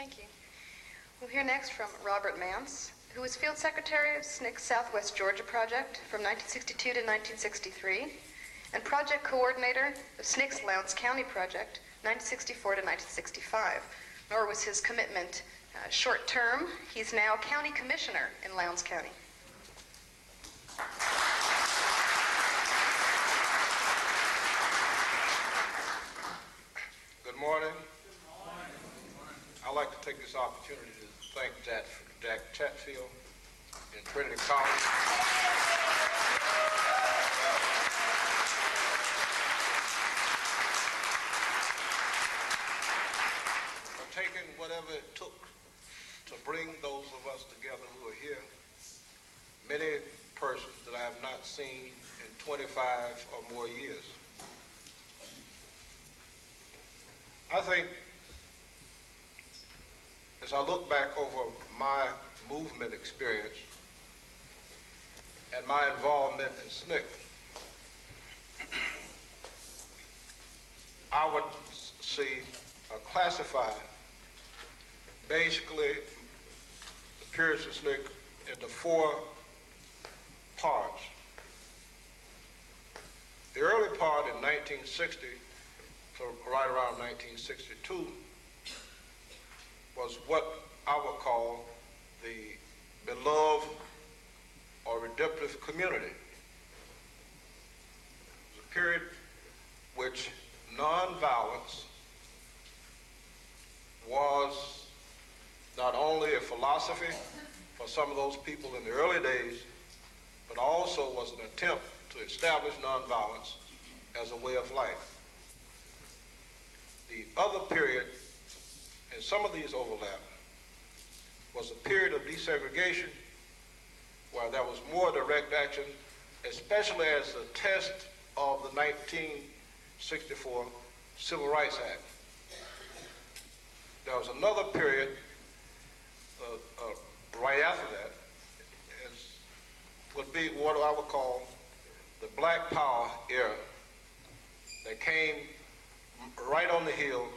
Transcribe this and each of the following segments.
Thank you. We'll hear next from Robert Mants, who was Field Secretary of SNCC's Southwest Georgia Project from 1962 to 1963, and Project Coordinator of SNCC's Lowndes County Project, 1964 to 1965. Nor was his commitment short-term. He's now County Commissioner in Lowndes County. Good morning. I'd like to take this opportunity to thank Jack Chatfield in Trinity College for taking whatever it took to bring those of us together who are here. Many persons that I have not seen in 25 or more years. I think as I look back over my movement experience and my involvement in SNCC, I would see or classify basically the periods of SNCC into four parts. The early part in 1960 to right around 1962 was what I would call the beloved or redemptive community. It was a period which nonviolence was not only a philosophy for some of those people in the early days, but also was an attempt to establish nonviolence as a way of life. The other period, and some of these overlap, was a period of desegregation where there was more direct action, especially as a test of the 1964 Civil Rights Act. There was another period right after that, would be what I would call the Black Power era that came right on the heels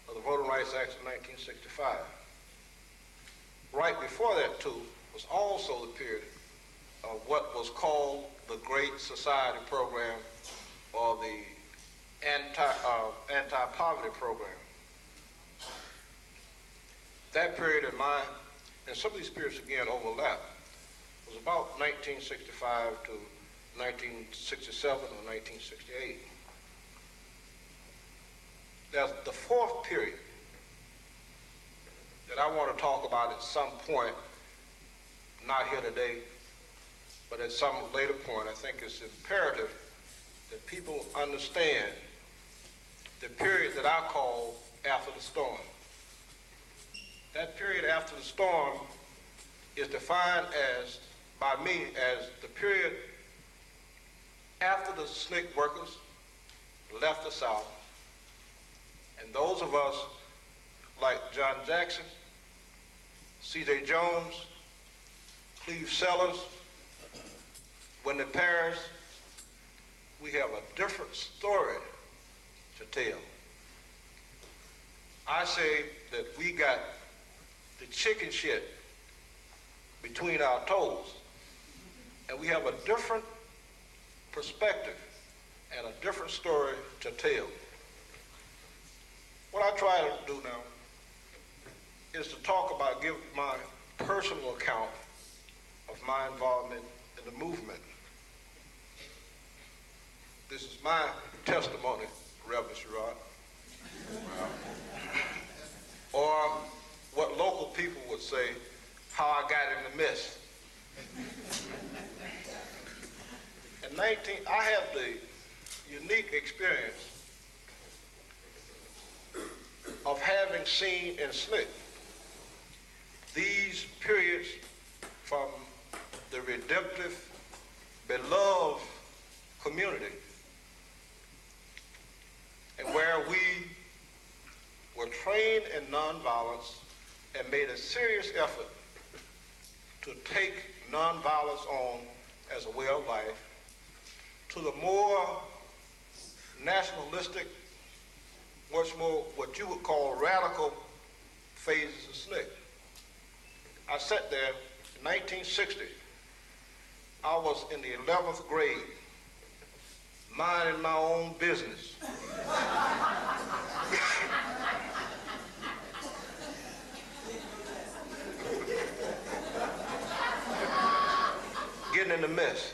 of the Voting Rights Act of 1965. Right before that, too, was also the period of what was called the Great Society Program or the anti-poverty program. That period and some of these periods again overlap, was about 1965 to 1967 or 1968. There's the fourth period that I want to talk about at some point, not here today, but at some later point. I think it's imperative that people understand the period that I call after the storm. That period after the storm is defined by me as the period after the SNCC workers left the South, and those of us like John Jackson, C.J. Jones, Cleve Sellers, Wendy Paris, we have a different story to tell. I say that we got the chicken shit between our toes, and we have a different perspective and a different story to tell. What I try to do now is to talk about, give my personal account of my involvement in the movement. This is my testimony, Reverend Sherrod. Or what local people would say, how I got in the mess. I have the unique experience of having seen in SNCC these periods from the redemptive, beloved community, and where we were trained in nonviolence and made a serious effort to take nonviolence on as a way of life, to the more nationalistic, much more what you would call radical phases of SNCC. I sat there in 1960. I was in the 11th grade, minding my own business. Getting in the mess.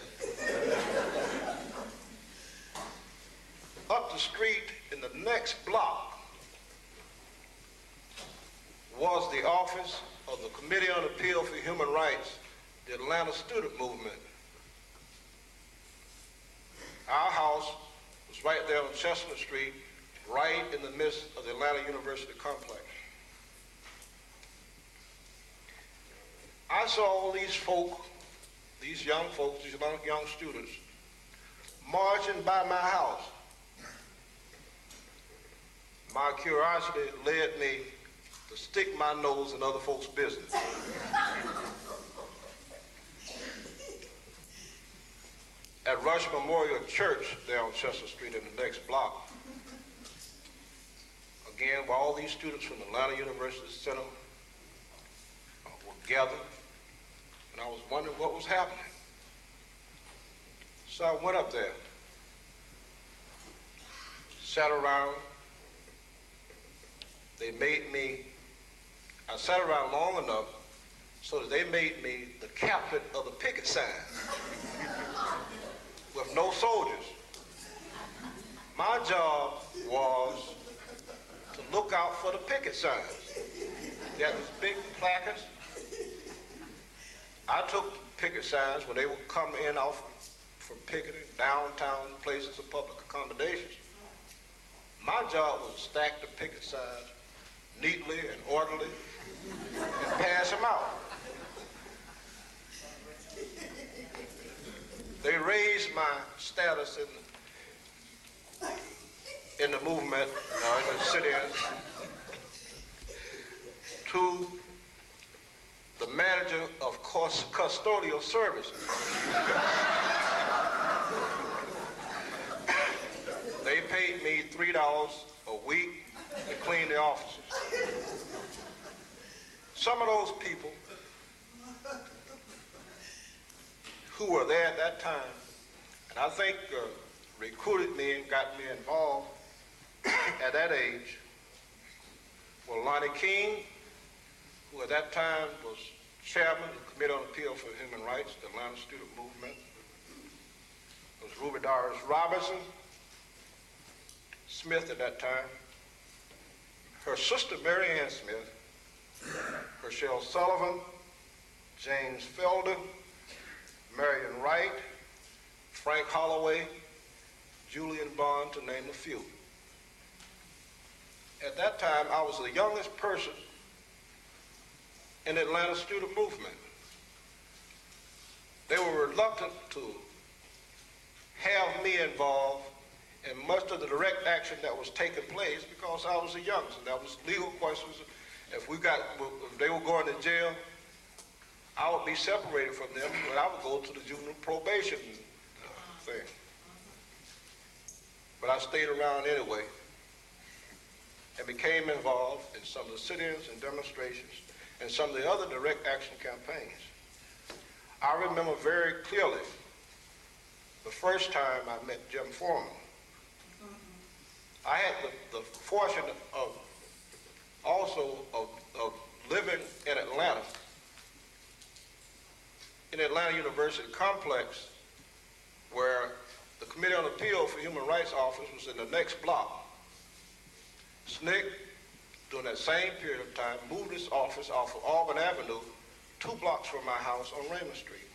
Up the street in the next block was the office of the Committee on Appeal for Human Rights, the Atlanta student movement. Our house was right there on Chestnut Street, right in the midst of the Atlanta University complex. I saw all these folk, these young folks, these young students, marching by my house. My curiosity led me to stick my nose in other folks' business. At Rush Memorial Church there on Chestnut Street in the next block, again, where all these students from Atlanta University Center were gathered, and I was wondering what was happening. So I went up there, sat around. I sat around long enough so that they made me the captain of the picket sign with no soldiers. My job was to look out for the picket signs. They had these big placards. I took picket signs when they would come in off from picketing, downtown places of public accommodations. My job was to stack the picket signs neatly and orderly and pass them out. They raised my status in the movement, in the sit-ins, to the manager of custodial services. They paid me $3 a week to clean the offices. Some of those people who were there at that time, and I think recruited me and got me involved at that age, were Lonnie King, who at that time was chairman of the Committee on Appeal for Human Rights, the Atlanta Student Movement. It was Ruby Doris Robinson, Smith at that time, her sister Mary Ann Smith, Herschel Sullivan, James Felder, Marion Wright, Frank Holloway, Julian Bond, to name a few. At that time, I was the youngest person in the Atlanta student movement. They were reluctant to have me involved in much of the direct action that was taking place because I was the youngest, and that was legal questions. If they were going to jail, I would be separated from them, but I would go to the juvenile probation thing. But I stayed around anyway and became involved in some of the sit-ins and demonstrations and some of the other direct action campaigns. I remember very clearly the first time I met Jim Foreman. I had the fortune of living in Atlanta, in the Atlanta University complex, where the Committee on Appeal for Human Rights office was in the next block. SNCC, during that same period of time, moved its office off of Auburn Avenue 2 blocks from my house on Raymond Street.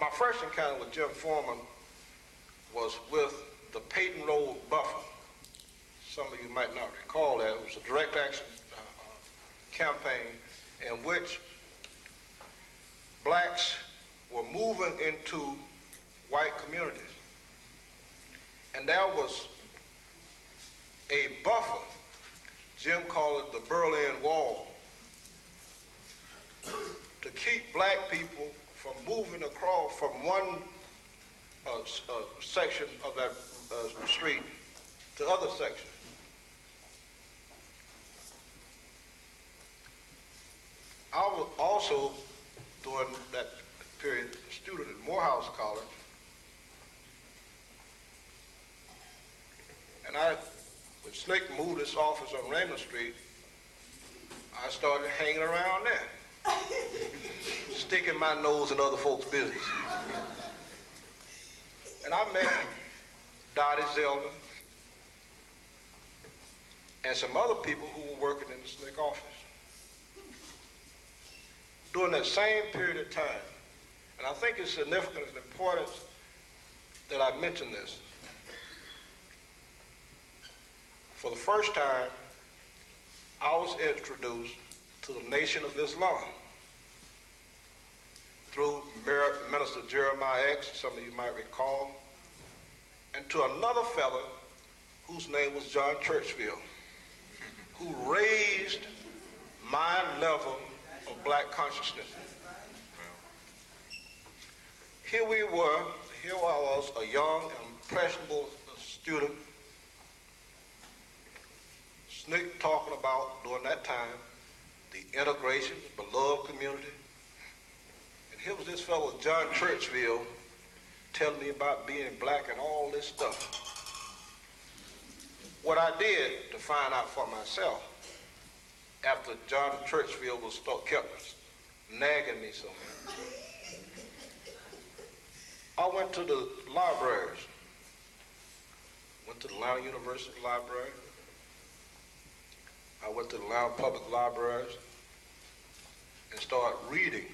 My first encounter with Jim Foreman was with the Peyton Road Buffer. Some of you might not recall that. It was a direct action campaign in which blacks were moving into white communities. And there was a buffer, Jim called it the Berlin Wall, to keep black people from moving across from one section of that street to other sections. also, during that period, a student at Morehouse College. And when Slick moved his office on Raymond Street, I started hanging around there, sticking my nose in other folks' business. And I met Dottie Zeldin and some other people who were working in the Slick office during that same period of time. And I think it's significant and important that I mention this. For the first time, I was introduced to the Nation of Islam through Minister Jeremiah X, some of you might recall, and to another fellow whose name was John Churchfield, who raised my level of black consciousness. Here I was, a young, impressionable student, Snick talking about, during that time, the integration, the beloved community. And here was this fellow, John Churchfield, telling me about being black and all this stuff. What I did to find out for myself, after John Churchfield kept nagging me so much, I went to the libraries. Went to the Lowndes University Library. I went to the Lowndes Public Libraries and started reading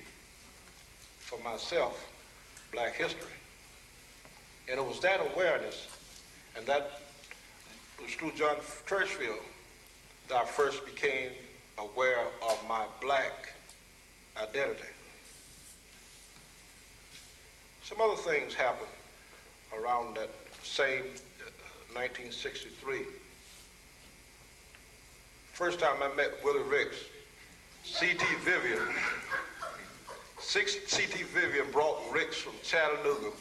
for myself black history. And it was that awareness, and that was through John Churchfield, that I first became aware of my black identity. Some other things happened around that same 1963. First time I met Willie Ricks, C.T. Vivian. C.T. Vivian brought Ricks from Chattanooga,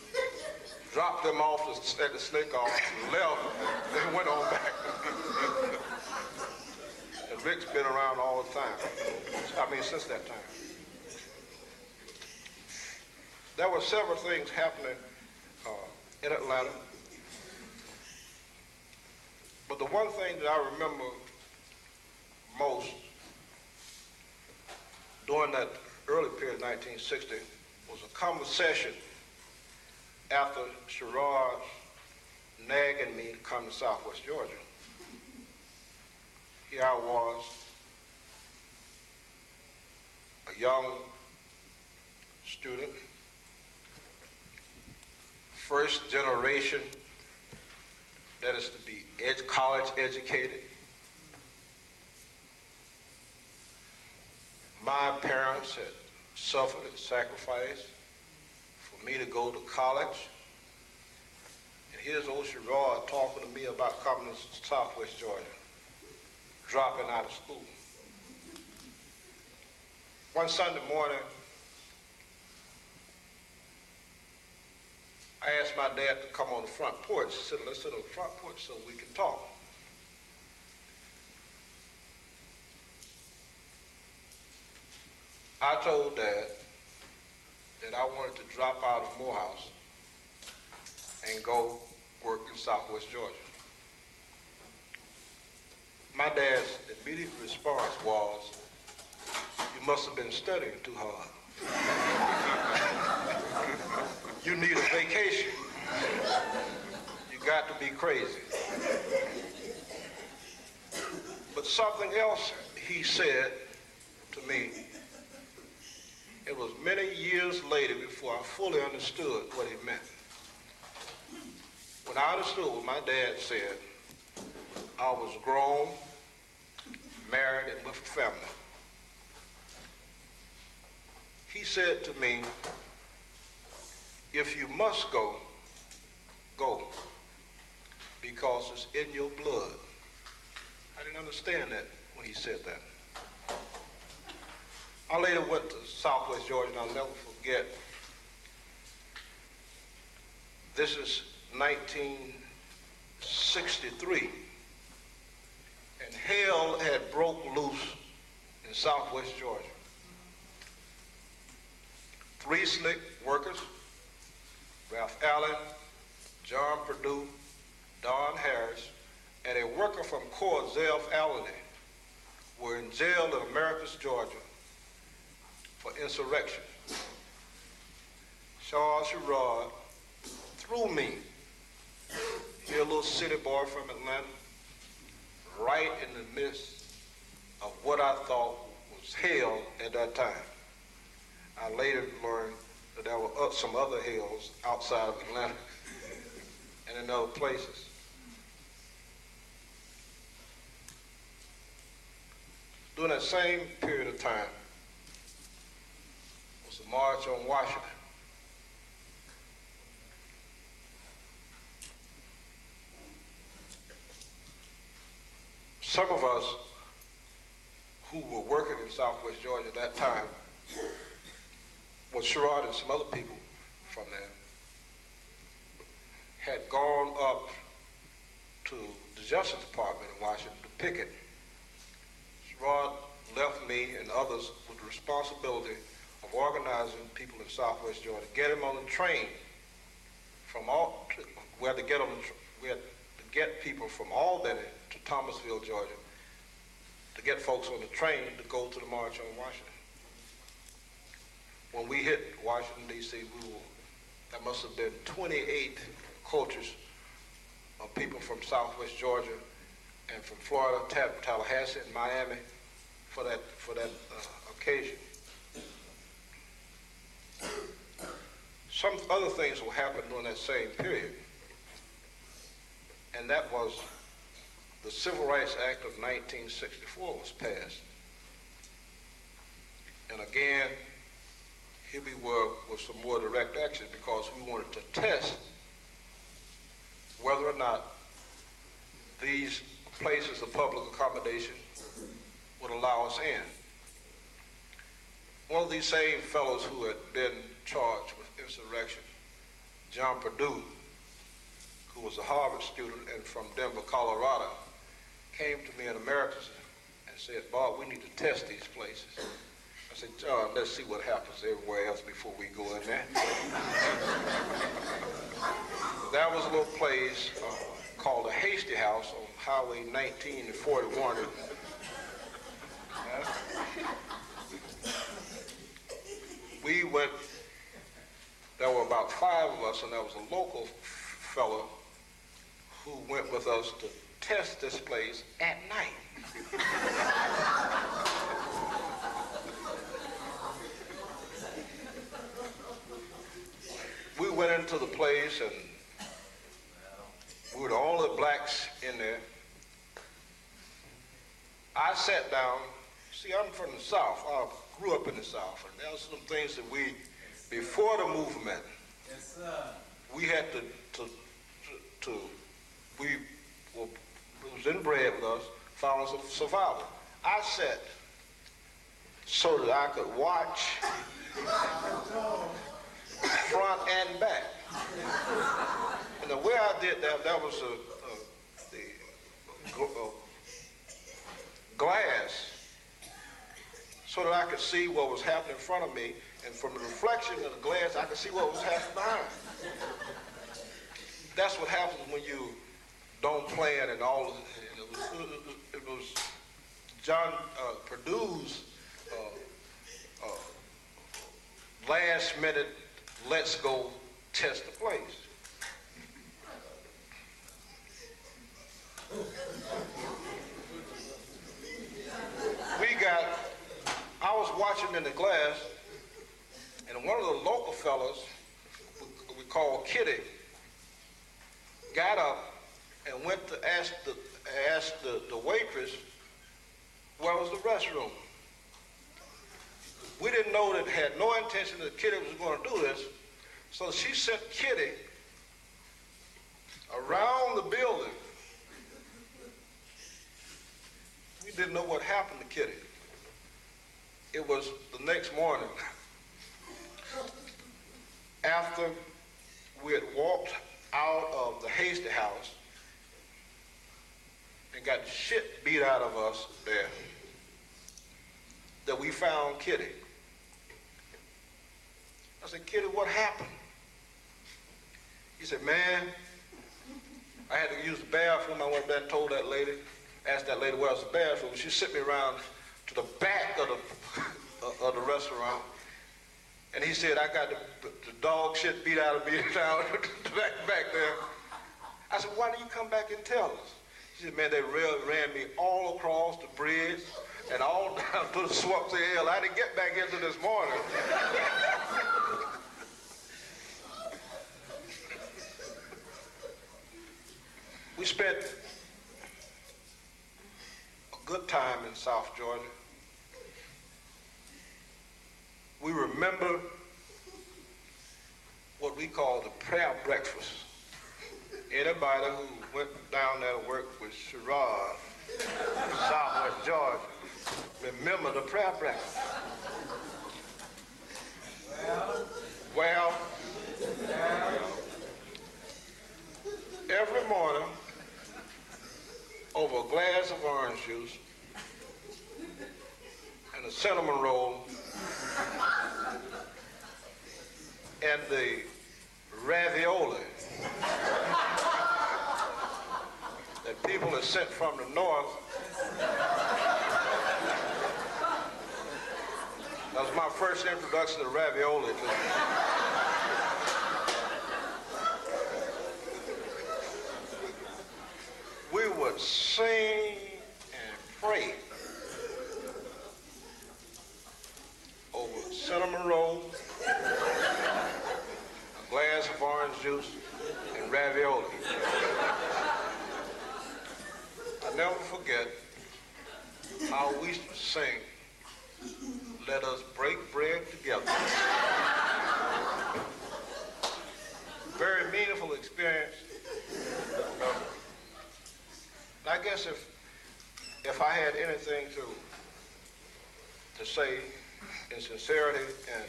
dropped them off at the Slick office, left, and went on back. And Rick's been around all the time. Since that time. There were several things happening in Atlanta. But the one thing that I remember most during that early period, 1960, was a conversation after Sherrod nagging me to come to Southwest Georgia. Here I was, a young student, first generation that is to be college educated. My parents had suffered and sacrificed for me to go to college. And here's old Sherrod talking to me about coming to Southwest Georgia, dropping out of school. One Sunday morning, I asked my dad to come on the front porch. He said, let's sit on the front porch so we can talk. I told Dad that I wanted to drop out of Morehouse and go work in Southwest Georgia. My dad's immediate response was, you must have been studying too hard. You need a vacation. You got to be crazy. But something else he said to me, it was many years later before I fully understood what he meant. When I understood what my dad said, I was grown, married, and with a family. He said to me, if you must go, go, because it's in your blood. I didn't understand that when he said that. I later went to Southwest Georgia, and I'll never forget. This is 1963, and hell had broke loose in Southwest Georgia. 3 SNCC workers, Ralph Allen, John Perdue, Don Harris, and a worker from Corps Zelf Albany were in jail in Americus, Georgia for insurrection. Charles Sherrod threw me, here a little city boy from Atlanta, right in the midst of what I thought was hell at that time. I later learned that there were some other hells outside of Atlanta and in other places. During that same period of time was the March on Washington. Some of us who were working in Southwest Georgia at that time, with Sherrod and some other people from there, had gone up to the Justice Department in Washington to picket. Sherrod left me and others with the responsibility of organizing people in Southwest Georgia, get them on the train from all, we had to get people from Albany to Thomasville, Georgia, to get folks on the train to go to the March on Washington. When we hit Washington, D.C., there must have been 28 coaches of people from Southwest Georgia and from Florida, Tallahassee, and Miami for that occasion. Some other things will happen during that same period, and that was the Civil Rights Act of 1964 was passed. And again, here we were with some more direct action because we wanted to test whether or not these places of public accommodation would allow us in. One of these same fellows who had been charged with insurrection, John Perdue, who was a Harvard student and from Denver, Colorado, came to me in Americus and said, "Bob, we need to test these places." I said, "John, let's see what happens everywhere else before we go in there." That was a little place called the Hasty House on Highway 19 and 41. We went, there were about 5 of us, and there was a local fellow who went with us to test this place at night. We went into the place, and we were the only blacks in there. I sat down. See, I'm from the South. I grew up in the South, and there were some things that we, before the movement, yes, sir, we had to it was inbred with us, found us survival. I sat so that I could watch front and back. And the way I did that was the glass, so that I could see what was happening in front of me, and from the reflection of the glass, I could see what was happening behind. That's what happens when you don't plan and all of it. It was John Perdue's last minute, let's go test the place. I was watching in the glass, and one of the local fellas, we call Kitty, got up and went to ask the waitress where was the restroom. We didn't know that, had no intention that Kitty was going to do this, so she sent Kitty around the building. We didn't know what happened to Kitty. It was the next morning, after we had walked out of the Hasty House and got the shit beat out of us there, that we found Kitty. I said, Kitty, what happened? He said, man, I had to use the bathroom. I went back and told that lady, asked that lady where was the bathroom. She sent me around to the back of the restaurant. And he said, I got the dog shit beat out of me down back there. I said, why didn't you come back and tell us? She said, man, they ran me all across the bridge and all down to the Swampsy Hill. I didn't get back into this morning. We spent a good time in South Georgia. We remember what we call the prayer breakfast. Anybody who went down there to work with Sherrod, Southwest Georgia, remember the prayer breakfast. Well, every morning, over a glass of orange juice and a cinnamon roll and the ravioli that people are sent from the north. That was my first introduction to ravioli. We would sing and pray over cinnamon rolls, a glass of orange juice, and ravioli. I'll never forget how we used to sing, "Let us break bread together." Very meaningful experience. I guess if I had anything to say in sincerity, and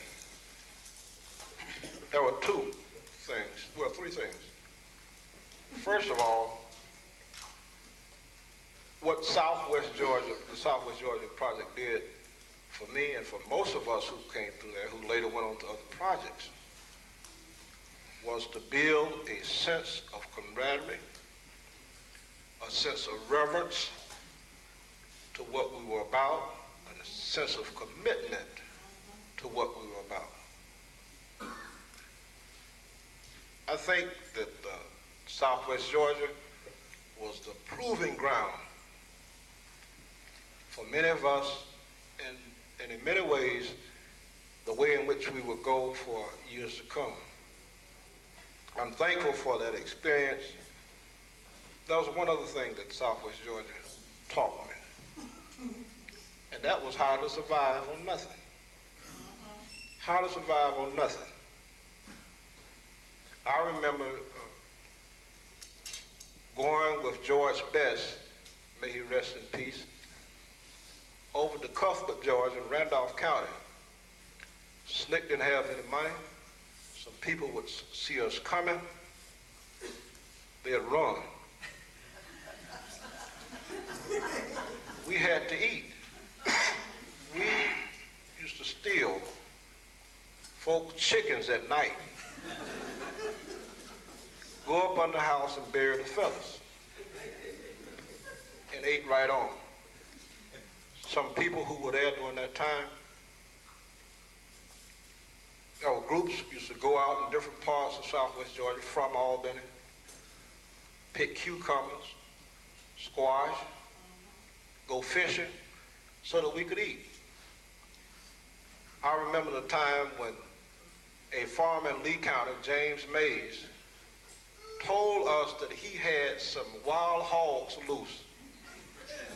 there were three things. First of all, what the Southwest Georgia Project did for me and for most of us who came through there, who later went on to other projects, was to build a sense of camaraderie, a sense of reverence to what we were about, and a sense of commitment to what we were about. I think that Southwest Georgia was the proving ground for many of us, and in many ways, the way in which we will go for years to come. I'm thankful for that experience. There was one other thing that Southwest Georgia taught me, and that was how to survive on nothing. How to survive on nothing. I remember going with George Best, may he rest in peace, over to Cuthbert, Georgia, in Randolph County. SNCC didn't have any money. Some people would see us coming. They'd run. We had to eat. We used to steal folks' chickens at night, go up under the house and bury the feathers, and ate right on. Some people who were there during that time, there were groups used to go out in different parts of Southwest Georgia from Albany, pick cucumbers, squash, go fishing so that we could eat. I remember the time when a farmer in Lee County, James Mays, told us that he had some wild hogs loose,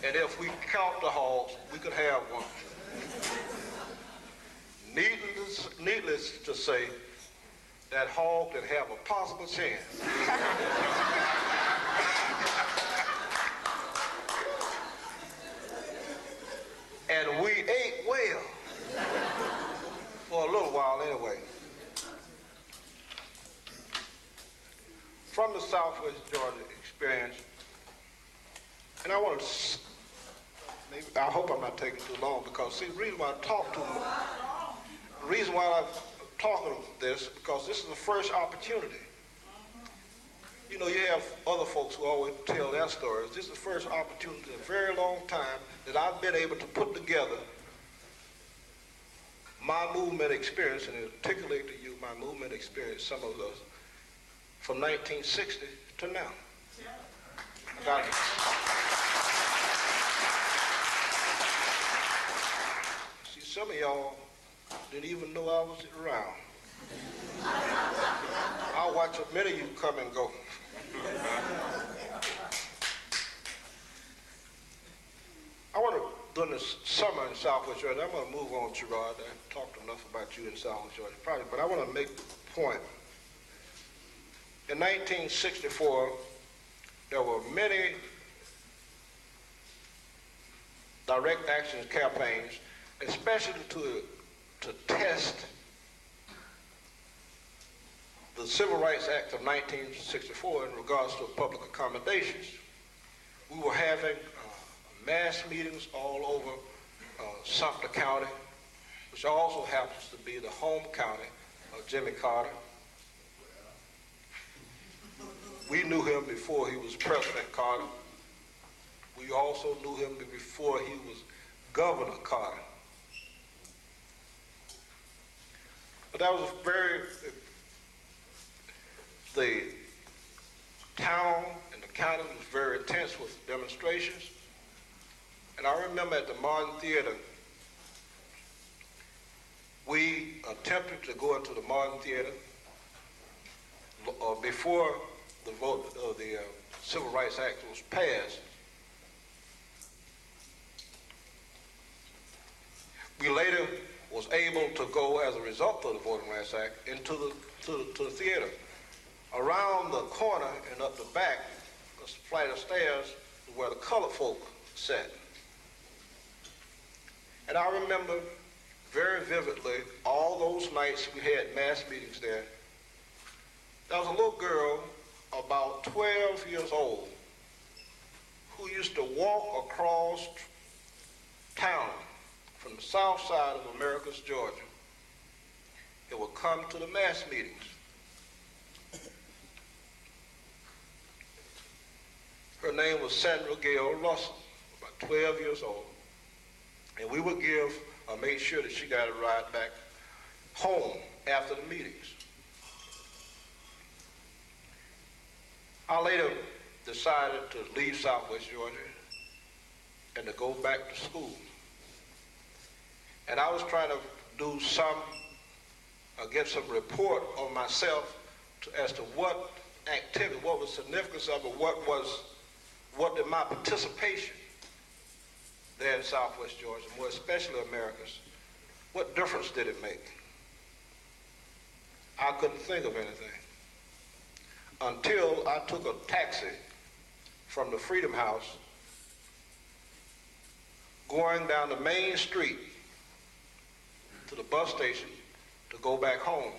and if we count the hogs, we could have one. Needless to say, that hog didn't have a possible chance. And we ate well, for a little while anyway. From the Southwest Georgia experience, and I want to, I hope I'm not taking too long, because see, the reason why I talk too much, the reason why talking this because this is the first opportunity. You know, you have other folks who always tell their stories. This is the first opportunity in a very long time that I've been able to put together my movement experience and articulate to you my movement experience, some of us, from 1960 to now. See, some of y'all didn't even know I was around. I'll watch a many of you come and go. I want to, during the summer in Southwest Georgia, I'm going to move on, Gerard. I talked enough about you in Southwest Georgia Project, but I want to make the point. In 1964, there were many direct action campaigns, especially to test the Civil Rights Act of 1964 in regards to public accommodations. We were having mass meetings all over Sumter County, which also happens to be the home county of Jimmy Carter. We knew him before he was President Carter. We also knew him before he was Governor Carter. But that was the town and the county was very intense with demonstrations. And I remember at the Martin Theater, we attempted to go into the Martin Theater before the vote of the Civil Rights Act was passed. We later was able to go, as a result of the Voting Rights Act, into the theater. Around the corner and up the back, a flight of stairs where the colored folk sat. And I remember very vividly all those nights we had mass meetings there. There was a little girl about 12 years old who used to walk across town from the south side of Americus, Georgia. It would come to the mass meetings. Her name was Sandra Gail Russell, about 12 years old. And we would make sure that she got a ride back home after the meetings. I later decided to leave Southwest Georgia and to go back to school. And I was trying to do get some report on myself as to what activity, what was the significance of it, what did my participation there in Southwest Georgia, more especially Americus, what difference did it make? I couldn't think of anything until I took a taxi from the Freedom House going down the main street to the bus station to go back home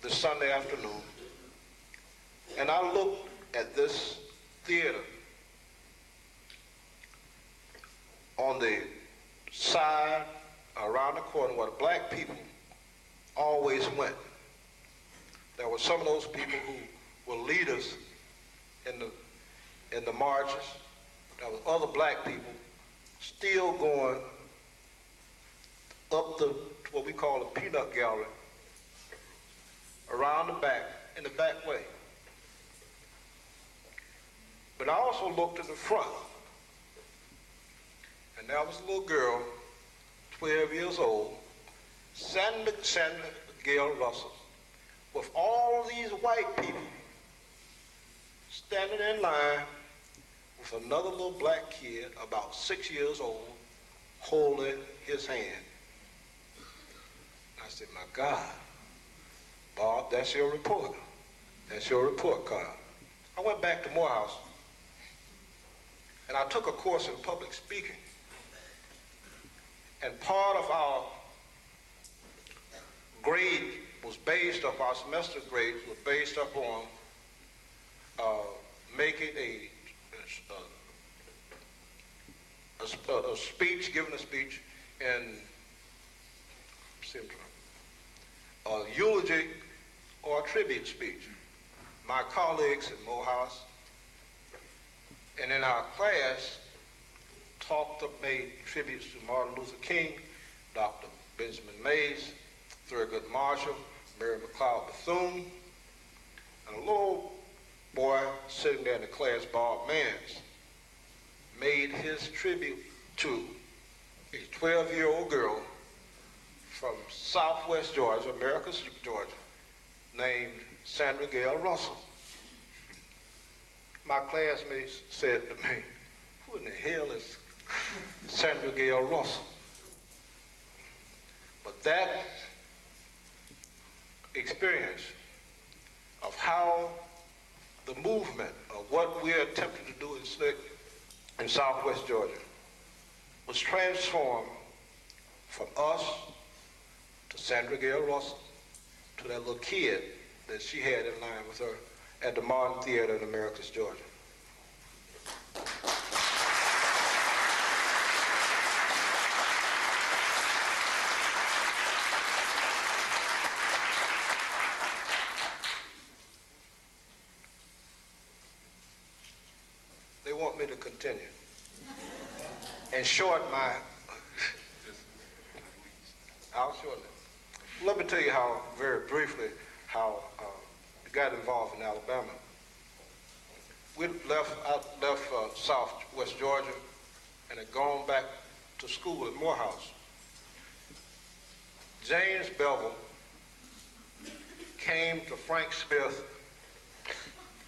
this Sunday afternoon. And I looked at this theater on the side around the corner where the black people always went. There were some of those people who were leaders in the marches. There were other black people still going up to what we call the peanut gallery, around the back, in the back way. But I also looked at the front, and there was a little girl, 12 years old, Sandra Gail Russell, with all these white people standing in line with another little black kid about 6 years old holding his hand. I said, my God, Bob, that's your report. That's your report card. I went back to Morehouse and I took a course in public speaking. And part of our grade was based up, our semester grades was based up on making a speech, giving a speech in a eulogy or a tribute speech. My colleagues in Morehouse and in our class made tributes to Martin Luther King, Dr. Benjamin Mays, Thurgood Marshall, Mary McLeod Bethune, and a little boy sitting there in the class, Bob Mants, made his tribute to a 12-year-old girl from southwest Georgia, Americus, Georgia, named Sandra Gale Russell. My classmates said to me, who in the hell is Sandra Gale Russell? But that experience of how the movement of what we're attempting to do in SNCC in southwest Georgia was transformed from us to Sandra Gale Russell, to that little kid that she had in line with her at the Martin Theater in Americus, Georgia. They want me to continue and shorten my, I'll shorten it. Let me tell you how, very briefly, how we got involved in Alabama. I left southwest Georgia and had gone back to school at Morehouse. James Bevel came to Frank Smith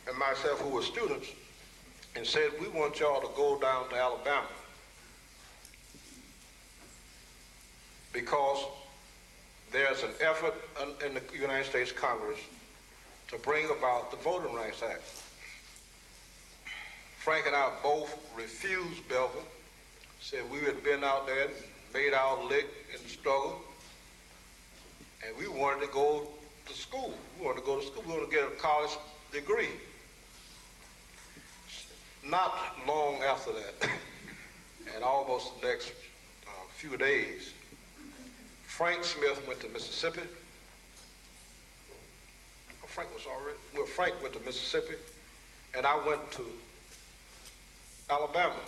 and myself, who were students, and said, we want y'all to go down to Alabama because there's an effort in the United States Congress to bring about the Voting Rights Act. Frank and I both refused Bevel, said we had been out there and made our lick in the struggle, and we wanted to go to school. We wanted to go to school. We wanted to get a college degree. Not long after that, and almost the next few days, Frank Smith went to Mississippi. Frank went to Mississippi, and I went to Alabama.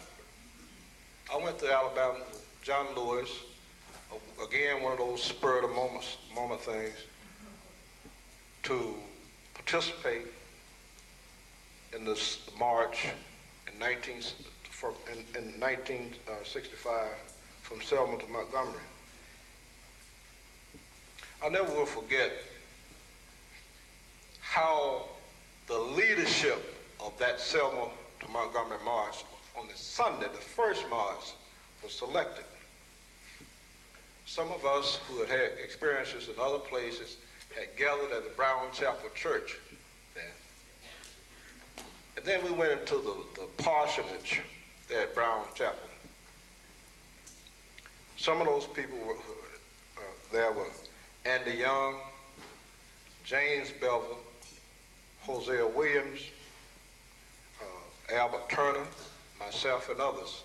I went to Alabama with John Lewis, again, one of those spur of the moment things, to participate in this march in 1965 from Selma to Montgomery. I never will forget how the leadership of that Selma to Montgomery march on the Sunday, the first march, was selected. Some of us who had had experiences in other places had gathered at the Brown Chapel Church there. And then we went into the parsonage there at Brown Chapel. Some of those people there were Andy Young, James Bevel, Hosea Williams, Albert Turner, myself, and others.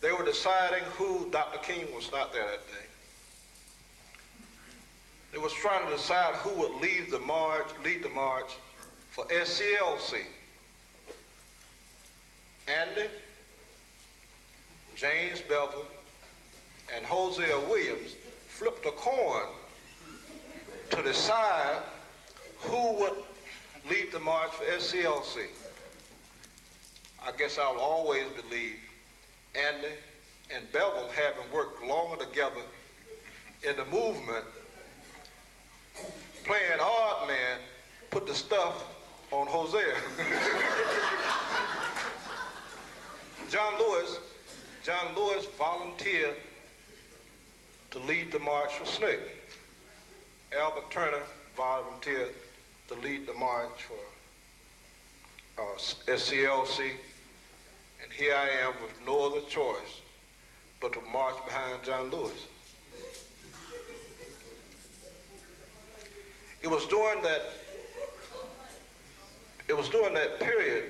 They were deciding who, Dr. King was not there that day. They was trying to decide who would lead the march for SCLC. Andy, James Bevel, and Hosea Williams flipped a coin to decide who would lead the march for SCLC. I guess I'll always believe Andy and Bevel, having worked longer together in the movement, playing hard man, put the stuff on Hosea. John Lewis volunteered to lead the march for SNCC. Albert Turner volunteered to lead the march for SCLC. And here I am with no other choice but to march behind John Lewis. It was during that period,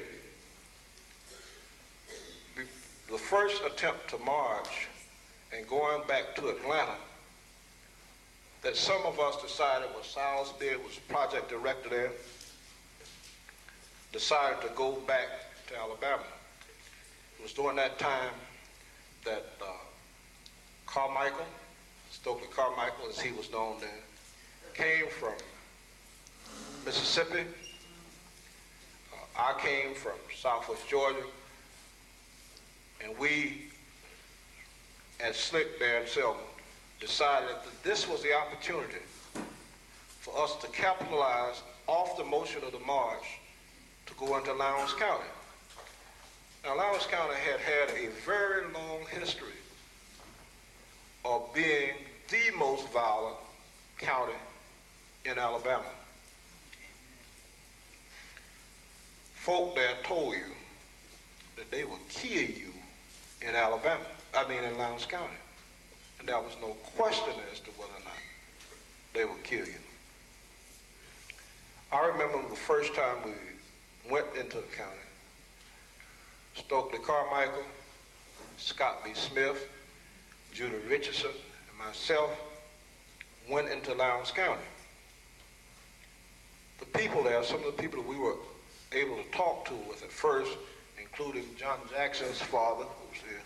the first attempt to march and going back to Atlanta that some of us decided, was Salisbury was project director there, decided to go back to Alabama. It was during that time that Carmichael, Stokely Carmichael, as he was known then, came from Mississippi. I came from Southwest Georgia, and we, at Slick there in Selma, decided that this was the opportunity for us to capitalize off the motion of the march to go into Lowndes County. Now, Lowndes County had had a very long history of being the most violent county in Alabama. Folk there told you that they would kill you in Alabama, in Lowndes County. And there was no question as to whether or not they would kill you. I remember the first time we went into the county, Stokely Carmichael, Scott B. Smith, Judy Richardson, and myself went into Lowndes County. The people there, some of the people that we were able to talk to with at first, including John Jackson's father, who was here,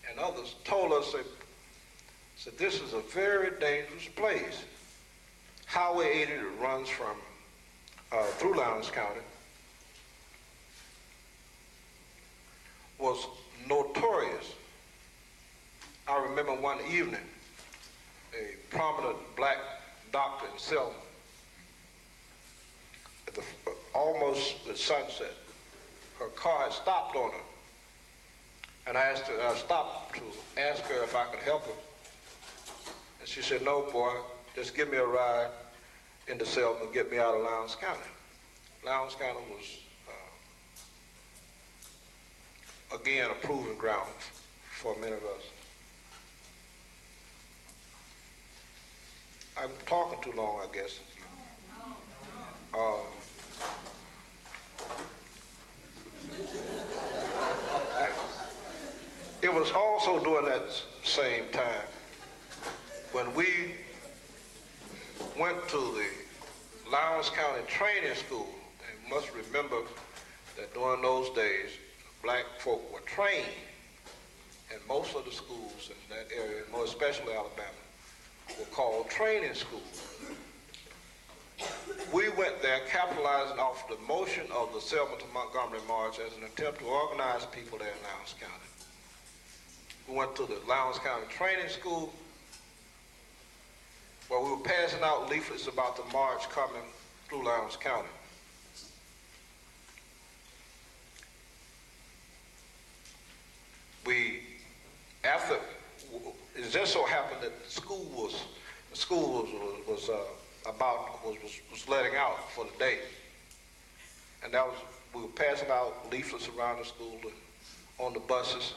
and others, told us that this is a very dangerous place. Highway 80 that runs from through Lowndes County was notorious. I remember one evening, a prominent black doctor in Selma, at almost at sunset, her car had stopped on her. And I stopped to ask her if I could help her. And she said, "No, boy, just give me a ride into Selma and get me out of Lowndes County." Lowndes County was, again, a proving ground for many of us. I'm talking too long, I guess. It was also during that same time when we went to the Lowndes County Training School. And you must remember that during those days, black folk were trained, and most of the schools in that area, more especially Alabama, were called training schools. We went there capitalizing off the motion of the Selma to Montgomery March as an attempt to organize people there in Lowndes County. We went to the Lowndes County Training School, where we were passing out leaflets about the march coming through Lowndes County. It just so happened that the school was letting out for the day, and we were passing out leaflets around the school and on the buses.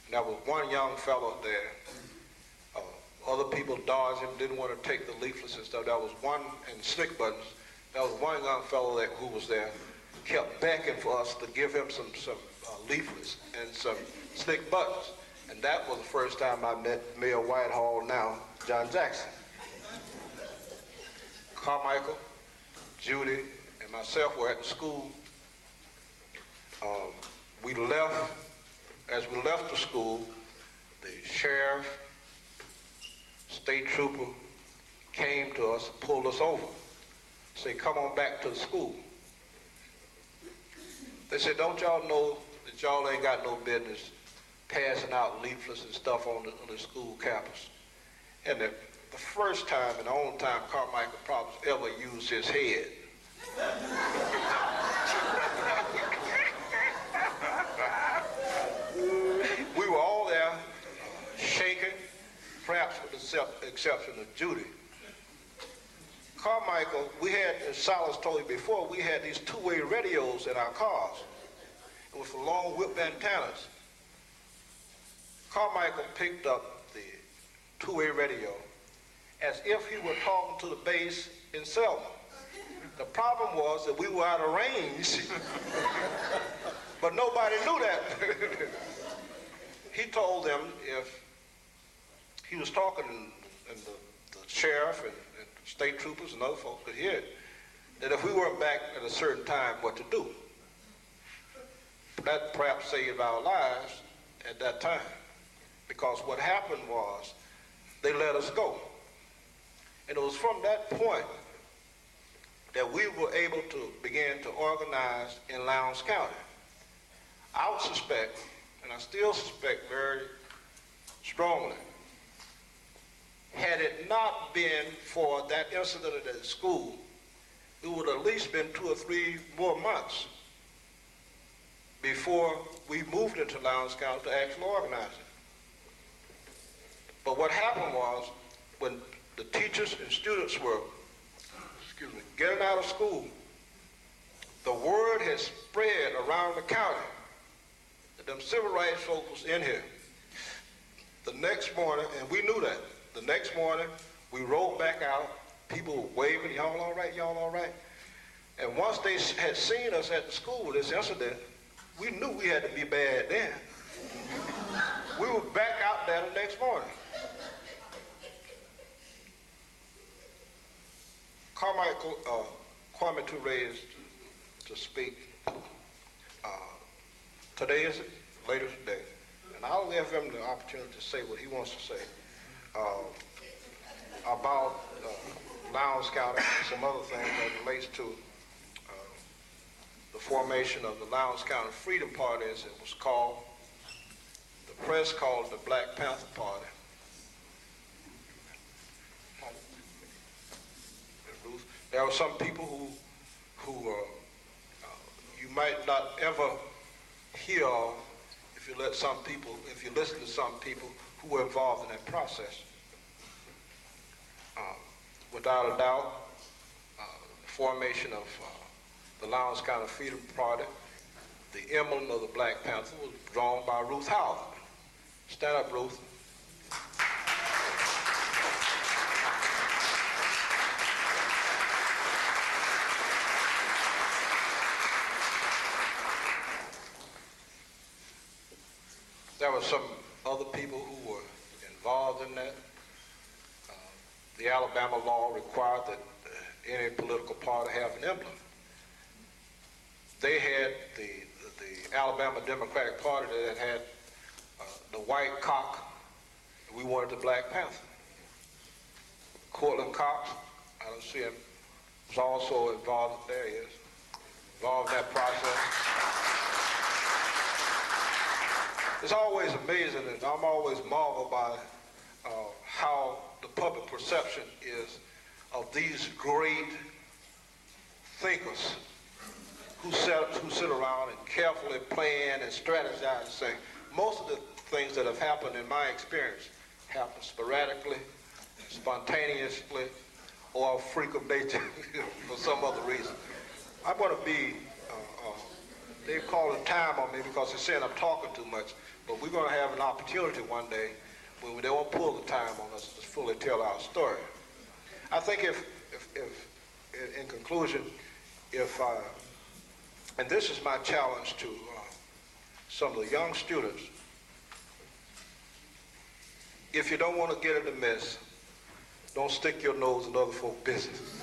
And there was one young fellow there. Other people dodged him, didn't want to take the leaflets and stuff. There was one, and slick buttons. There was one young fellow who was there, kept begging for us to give him some leaflets and some slick buttons. And that was the first time I met Mayor Whitehall, now John Jackson. Carmichael, Judy, and myself were at the school. As we left the school, the sheriff, state trooper came to us, pulled us over, said, "Come on back to the school." They said, "Don't y'all know that y'all ain't got no business passing out leaflets and stuff on the school campus?" And the first time and the only time Carmichael probably ever used his head. We were all there shaking, perhaps with the exception of Judy. Carmichael, we had, as Silas told you before, we had these two-way radios in our cars with the long whip antennas. Carmichael picked up the two-way radio as if he were talking to the base in Selma. The problem was that we were out of range, but nobody knew that. he told them, if he was talking and the sheriff and state troopers and other folks could hear it, that if we weren't back at a certain time, what to do. That perhaps saved our lives at that time, because what happened was they let us go. And it was from that point that we were able to begin to organize in Lowndes County. I would suspect, and I still suspect very strongly, had it not been for that incident at the school, it would have at least been 2 or 3 more months before we moved into Lowndes County to actually organize it. But what happened was, when the teachers and students were, getting out of school, the word had spread around the county that them civil rights folks was in here. The next morning, and we knew that, the next morning we rolled back out, people were waving, y'all all right, y'all all right? And once they had seen us at the school with this incident, we knew we had to be bad then. We were back out there the next morning. Kwame Toure is to speak. Today is later today, and I'll give him the opportunity to say what he wants to say about Lowndes County and some other things that relates to the formation of the Lowndes County Freedom Party, as it was called. The press called it the Black Panther Party. There were some people who you might not ever hear of if you listen to some people who were involved in that process. Without a doubt, the formation of the Lowndes County Freedom Party, the emblem of the Black Panther was drawn by Ruth Howard. Stand up, Ruth. There were some other people who were involved in that. The Alabama law required that any political party have an emblem. They had the Alabama Democratic Party that had the white cock. We wanted the Black Panther. Cortland Cox, I don't see him, was also involved. There he is, involved in that process. It's always amazing, and I'm always marveled by how the public perception is of these great thinkers who sit around and carefully plan and strategize and say, most of the things that have happened in my experience happen sporadically, spontaneously, or freak of nature for some other reason. I'm going to be, they call it time on me because they're saying I'm talking too much, but we're going to have an opportunity one day when they won't pull the time on us to fully tell our story. I think if in conclusion, and this is my challenge to some of the young students, if you don't want to get in the mess, don't stick your nose in other folks' business.